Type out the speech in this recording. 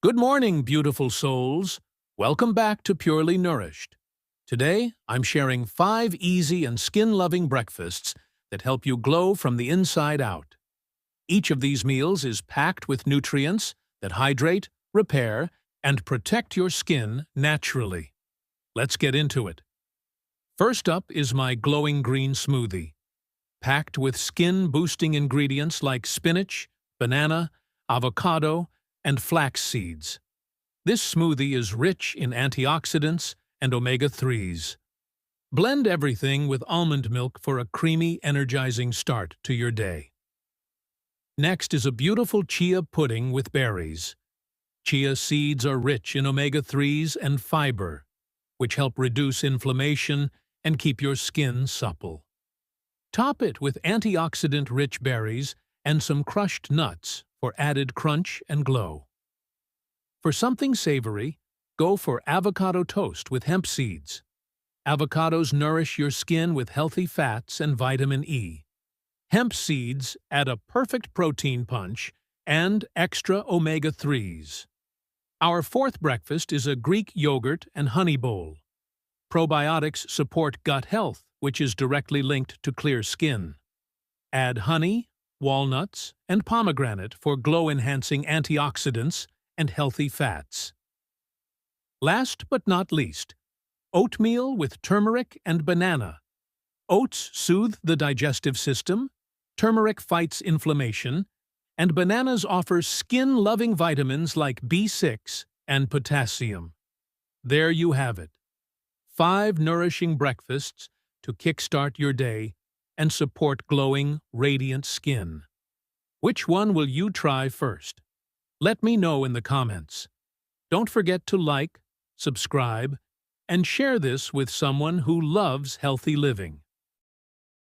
Good morning, beautiful souls. Welcome back to Purely Nourished. Today, I'm sharing 5 easy and skin-loving breakfasts that help you glow from the inside out. Each of these meals is packed with nutrients that hydrate, repair, and protect your skin naturally. Let's get into it. First up is my glowing green smoothie, packed with skin-boosting ingredients like spinach, banana, avocado, and flax seeds. This smoothie is rich in antioxidants and omega-3s. Blend everything with almond milk for a creamy, energizing start to your day. Next is a beautiful chia pudding with berries. Chia seeds are rich in omega-3s and fiber, which help reduce inflammation and keep your skin supple. Top it with antioxidant-rich berries and some crushed nuts for added crunch and glow. For something savory, go for avocado toast with hemp seeds. Avocados nourish your skin with healthy fats and vitamin E. Hemp seeds add a perfect protein punch and extra omega-3s. Our fourth breakfast is a Greek yogurt and honey bowl. Probiotics support gut health, which is directly linked to clear skin. Add honey, walnuts, and pomegranate for glow-enhancing antioxidants and healthy fats. Last but not least, oatmeal with turmeric and banana. Oats soothe the digestive system, turmeric fights inflammation, and bananas offer skin-loving vitamins like B6 and potassium. There you have it. 5 nourishing breakfasts to kickstart your day and support glowing, radiant skin. Which one will you try first? Let me know in the comments. Don't forget to like, subscribe, and share this with someone who loves healthy living.